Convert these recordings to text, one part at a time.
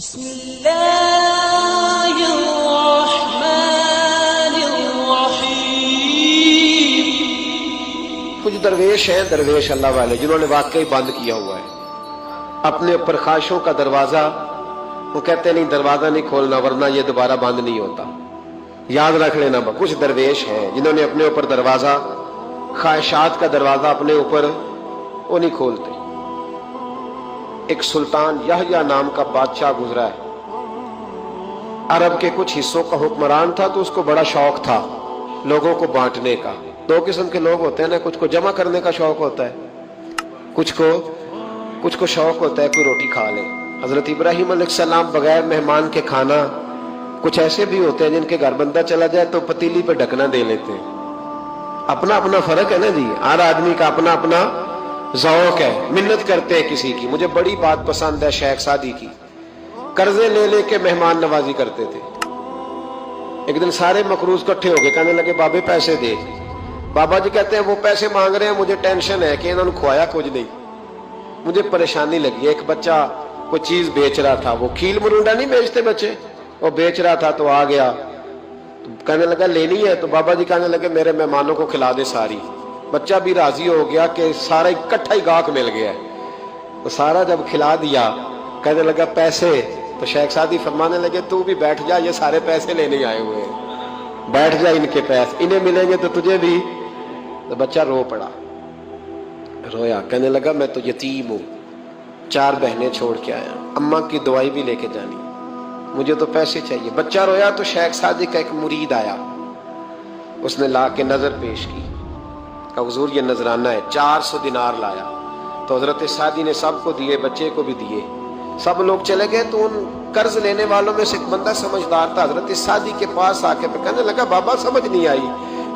بسم اللہ الرحمن الرحیم۔ کچھ درویش ہیں، درویش اللہ والے، جنہوں نے واقعی بند کیا ہوا ہے اپنے اوپر خواہشوں کا دروازہ۔ وہ کہتے نہیں دروازہ نہیں کھولنا ورنہ یہ دوبارہ بند نہیں ہوتا۔ یاد رکھ لینا، کچھ درویش ہیں جنہوں نے اپنے اوپر دروازہ، خواہشات کا دروازہ اپنے اوپر وہ نہیں کھولتے۔ ایک سلطان یحییٰ نام کا بادشاہ گزرا ہے، عرب کے کچھ حصوں کا حکمران تھا، تو اس کو بڑا شوق تھا لوگوں کو بانٹنے کا۔ دو قسم کے لوگ ہوتے ہیں نا، کچھ کو جمع کرنے کا شوق ہوتا ہے، کچھ کو شوق ہوتا ہے کوئی روٹی کھا لے۔ حضرت ابراہیم علیہ السلام بغیر مہمان کے کھانا، کچھ ایسے بھی ہوتے ہیں جن کے گھر بندہ چلا جائے تو پتیلی پہ ڈھکنا دے لیتے ہیں۔ اپنا اپنا فرق ہے نا جی، ہر آدمی کا اپنا اپنا ذوق ہے، منت کرتے ہیں کسی کی۔ مجھے بڑی بات پسند ہے شیخ سعدی کی، قرضے لے لے کے مہمان نوازی کرتے تھے۔ ایک دن سارے مقروض کٹھے ہو گئے، کہنے لگے بابے پیسے دے۔ بابا جی کہتے ہیں وہ پیسے مانگ رہے ہیں، مجھے ٹینشن ہے کہ انہوں نے کھوایا کچھ نہیں، مجھے پریشانی لگی۔ ایک بچہ کوئی چیز بیچ رہا تھا، وہ کھیل مرونڈا نہیں بیچتے بچے، وہ بیچ رہا تھا تو آ گیا، کہنے لگا لینی ہے؟ تو بابا جی کہنے لگے میرے مہمانوں کو کھلا دے ساری۔ بچہ بھی راضی ہو گیا کہ سارا اکٹھا ہی گاہک مل گیا ہے، تو سارا جب کھلا دیا کہنے لگا پیسے؟ تو شیخ سعدی فرمانے لگے تو بھی بیٹھ جا، یہ سارے پیسے لینے آئے ہوئے ہیں، بیٹھ جا، ان کے پیسے انہیں ملیں گے تو تجھے بھی۔ تو بچہ رو پڑا، رویا، کہنے لگا میں تو یتیم ہوں، 4 بہنیں چھوڑ کے آیا، اماں کی دوائی بھی لے کے جانی، مجھے تو پیسے چاہیے۔ بچہ رویا تو شیخ سعدی کا ایک مرید آیا، اس نے لا کے نظر پیش کی، کہ حضور یہ نذرانہ ہے، 400 دینار لایا۔ تو حضرت سعدی نے سب کو دیے، بچے کو بھی دیے، سب لوگ چلے گئے۔ تو ان قرض لینے والوں میں سے ایک بندہ سمجھدار تھا، حضرت سعدی کے پاس آ کے کہنے لگا بابا سمجھ نہیں آئی،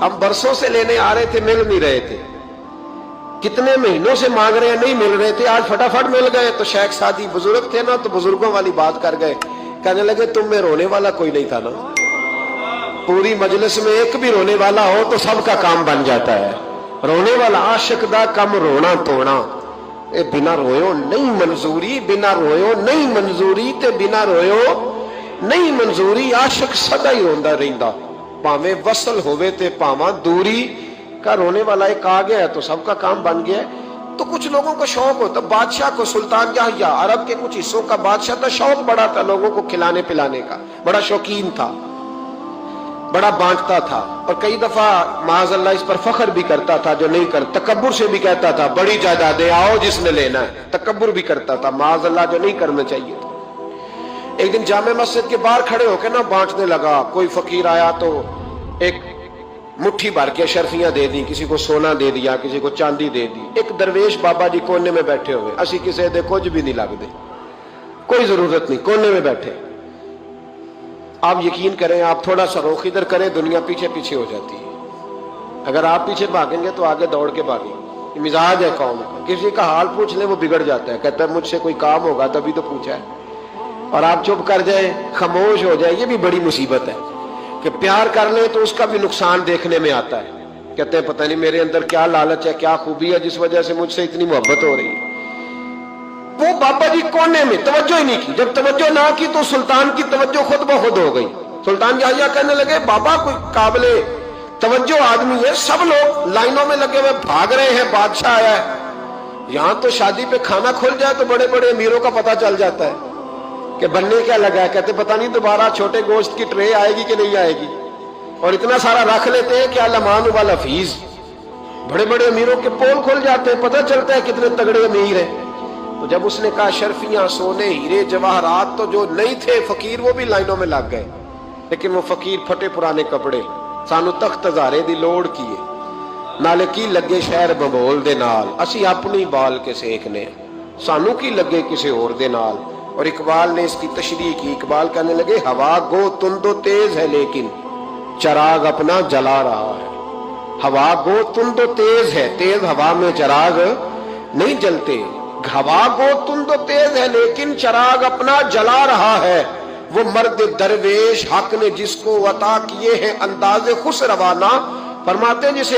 ہم برسوں سے لینے آ رہے تھے، مل نہیں رہے تھے، کتنے مہینوں سے مانگ رہے ہیں نہیں مل رہے تھے، آج فٹافٹ مل گئے۔ تو شیخ سعدی بزرگ تھے نا، تو بزرگوں والی بات کر گئے، کہنے لگے تم میں رونے والا کوئی نہیں تھا نا، پوری مجلس میں ایک بھی رونے والا ہو تو سب کا کام بن جاتا ہے۔ رونے والا عاشق دا کم رونا توڑا، اے بنا رویو نہیں منظوری، بنا رویو نہیں منظوری، تے بنا رویو نہیں منظوری، عاشق سدا ہی روندا رہندا، پاویں وصل ہوئے تے پاواں دوری کا۔ رونے والا ایک آ گیا تو سب کا کام بن گیا۔ تو کچھ لوگوں کو شوق ہوتا، بادشاہ کو، سلطان یحییٰ عرب کے کچھ حصوں کا بادشاہ تھا، شوق بڑا تھا لوگوں کو کھلانے پلانے کا، بڑا شوقین تھا، بڑا بانٹتا تھا، اور کئی دفعہ معاذ اللہ اس پر فخر بھی کرتا تھا جو نہیں کر، تکبر سے بھی کہتا تھا بڑی جائیدادیں آؤ جس نے لینا ہے، تکبر بھی کرتا تھا معاذ اللہ جو نہیں کرنا چاہیے تھا۔ ایک دن جامع مسجد کے باہر کھڑے ہو کے نہ بانٹنے لگا، کوئی فقیر آیا تو ایک مٹھی بھر کے اشرفیاں دے دی، کسی کو سونا دے دیا، کسی کو چاندی دے دی۔ ایک درویش بابا جی کونے میں بیٹھے ہوئے، اسی کسی دے کچھ بھی نہیں لگ دے، کوئی ضرورت نہیں، کونے میں بیٹھے۔ آپ یقین کریں، آپ تھوڑا سا رخ ادھر کریں، دنیا پیچھے پیچھے ہو جاتی ہے۔ اگر آپ پیچھے بھاگیں گے تو آگے دوڑ کے بھاگیں۔ یہ مزاج ہے قوم کا، کسی کا حال پوچھ لیں وہ بگڑ جاتا ہے، کہتا ہے مجھ سے کوئی کام ہوگا تبھی تو پوچھا ہے، اور آپ چپ کر جائیں، خاموش ہو جائیں، یہ بھی بڑی مصیبت ہے کہ پیار کر لیں تو اس کا بھی نقصان دیکھنے میں آتا ہے۔ کہتے ہیں پتہ نہیں میرے اندر کیا لالچ ہے، کیا خوبی ہے جس وجہ سے مجھ سے اتنی محبت ہو رہی ہے۔ وہ بابا جی کونے میں توجہ ہی نہیں کی، جب توجہ نہ کی تو سلطان کی توجہ خود بخود ہو گئی۔ سلطان یحییٰ کہنے لگے بابا کوئی قابل توجہ آدمی ہے، سب لوگ لائنوں میں لگے ہوئے بھاگ رہے ہیں، بادشاہ آیا ہے، یہاں تو شادی پہ کھانا کھل جائے تو بڑے بڑے امیروں کا پتہ چل جاتا ہے کہ بننے کیا لگا ہے۔ کہتے پتہ نہیں دوبارہ چھوٹے گوشت کی ٹرے آئے گی کہ نہیں آئے گی، اور اتنا سارا رکھ لیتے ہیں کہ الامان والحفیظ، بڑے بڑے امیروں کے پول کھل جاتے ہیں، پتہ چلتا ہے کتنے تگڑے امیر ہیں۔ تو جب اس نے کہا شرفیاں، سونے، ہیرے، جواہرات، تو جو نہیں تھے فقیر وہ بھی لائنوں میں لگ گئے، لیکن وہ فقیر پھٹے پرانے کپڑے، سانو تخت ہزارے دی لوڑ کیے، نالے کی لگے شہر ببول دے نال، اسی اپنی بال کے سیکنے، سانو کی لگے کسی اور دے نال۔ اور اقبال نے اس کی تشریح کی، اقبال کہنے لگے ہوا گو تند و تیز ہے لیکن چراغ اپنا جلا رہا ہے۔ ہوا گو تند و تیز ہے، تیز ہوا میں چراغ نہیں جلتے، ہوا گو تند و تیز ہے لیکن چراغ اپنا جلا رہا ہے۔ وہ مرد درویش حق نے جس کو عطا کیے ہیں انداز خسروانہ، فرماتے ہیں جسے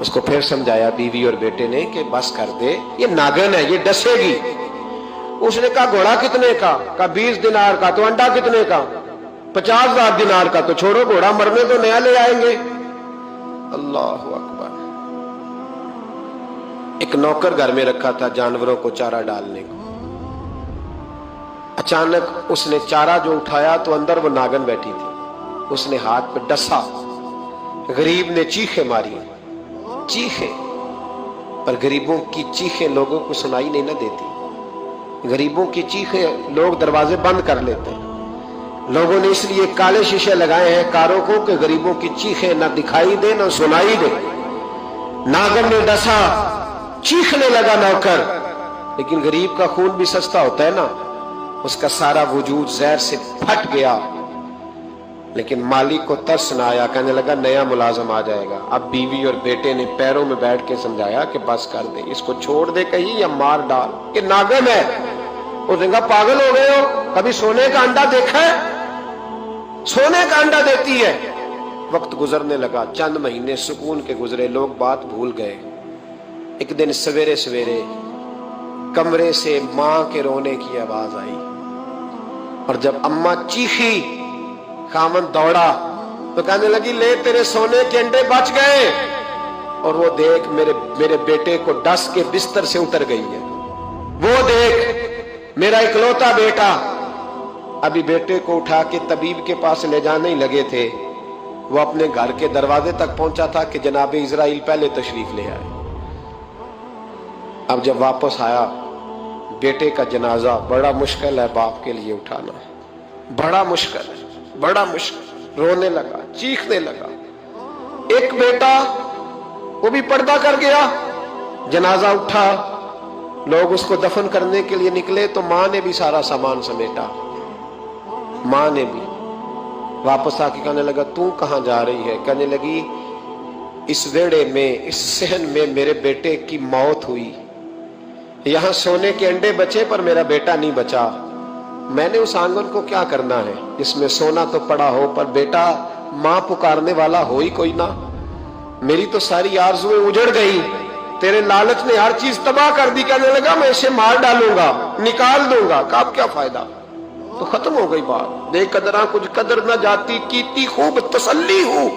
اس کو پھر سمجھایا بیوی اور بیٹے نے کہ بس کر دے، یہ ناگن ہے، یہ ڈسے گی۔ اس نے کہا گھوڑا کتنے کا؟ کہا 20 دینار کا۔ تو انڈا کتنے کا؟ 50,000 دینار کا۔ تو چھوڑو گھوڑا، مرنے تو نیا لے آئیں گے۔ اللہ اکبر۔ ایک نوکر گھر میں رکھا تھا جانوروں کو چارہ ڈالنے کو۔ اچانک اس نے چارہ جو اٹھایا تو اندر وہ ناگن بیٹھی تھی، اس نے ہاتھ پہ ڈسا، غریب نے چیخیں ماری، چیخیں، پر غریبوں کی چیخیں لوگوں کو سنائی نہیں نہ دیتی، غریبوں کی چیخیں لوگ دروازے بند کر لیتے ہیں۔ لوگوں نے اس لیے کالے شیشے لگائے ہیں کاروں کو کہ غریبوں کی چیخیں نہ دکھائی دے نہ سنائی دے۔ ناگن نے ڈسا، چیخنے لگا نوکر، لیکن غریب کا خون بھی سستا ہوتا ہے نا، اس کا سارا وجود زہر سے پھٹ گیا۔ لیکن مالک کو ترس نہ آیا، کہنے لگا نیا ملازم آ جائے گا۔ اب بیوی اور بیٹے نے پیروں میں بیٹھ کے سمجھایا کہ بس کر دے، اس کو چھوڑ دے کہیں یا مار ڈال، کہ ناگن ہے۔ اس نے کہا پاگل ہو گئے ہو، کبھی سونے کا انڈا دیکھا ہے؟ سونے کا انڈا دیتی ہے۔ وقت گزرنے لگا، چند مہینے سکون کے گزرے، لوگ بات بھول گئے۔ ایک دن سویرے سویرے کمرے سے ماں کے رونے کی آواز آئی، اور جب اماں چیخی خامن دوڑا تو کہنے لگی لے تیرے سونے کے انڈے بچ گئے۔ اور وہ دیکھ میرے بیٹے کو ڈس کے بستر سے اتر گئی ہے، وہ دیکھ میرا اکلوتا بیٹا۔ ابھی بیٹے کو اٹھا کے طبیب کے پاس لے جانے ہی لگے تھے، وہ اپنے گھر کے دروازے تک پہنچا تھا کہ جناب اسرائیل پہلے تشریف لے آئے۔ اب جب واپس آیا، بیٹے کا جنازہ بڑا مشکل ہے باپ کے لیے اٹھانا، بڑا مشکل ہے، بڑا مشکل۔ رونے لگا، چیخنے لگا۔ ایک بیٹا وہ بھی پردہ کر گیا، جنازہ اٹھا، لوگ اس کو دفن کرنے کے لیے نکلے تو ماں نے بھی سارا سامان سمیٹا، ماں نے بھی۔ واپس آ کے کہنے لگا تو کہاں جا رہی ہے؟ کہنے لگی اس ویڑے میں، اس صحن میں میرے بیٹے کی موت ہوئی، یہاں سونے کے انڈے بچے پر میرا بیٹا نہیں بچا، میں نے اس آنگن کو کیا کرنا ہے جس میں سونا تو پڑا ہو پر بیٹا ماں پکارنے والا ہو ہی کوئی نہ۔ میری تو ساری آرزویں اجڑ گئی، تیرے لالچ نے ہر چیز تباہ کر دی۔ کہنے لگا میں اسے مار ڈالوں گا، نکال دوں گا۔ کہا اب کیا فائدہ، تو ختم ہو گئی بات۔ بے قدراں کچھ قدر نہ جاتی، کیتی خوب تسلی ہوں،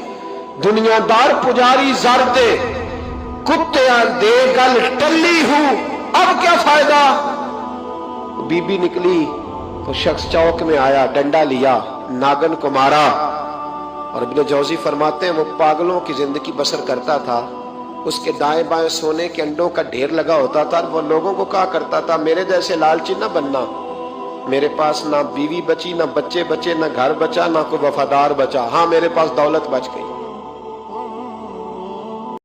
دنیا دار پجاری زر دے، کتیاں دے گل ٹلی ہوں، اب کیا فائدہ۔ بی بی نکلی تو شخص چوک میں آیا، ڈنڈا لیا، ناگن کو مارا۔ اور ابن جوزی فرماتے ہیں وہ پاگلوں کی زندگی بسر کرتا تھا، اس کے دائیں بائیں سونے کے انڈوں کا ڈھیر لگا ہوتا تھا۔ وہ لوگوں کو کہا کرتا تھا میرے جیسے لالچی نہ بننا، میرے پاس نہ بیوی بچی، نہ بچے بچے، نہ گھر بچا، نہ کوئی وفادار بچا، ہاں میرے پاس دولت بچ گئی۔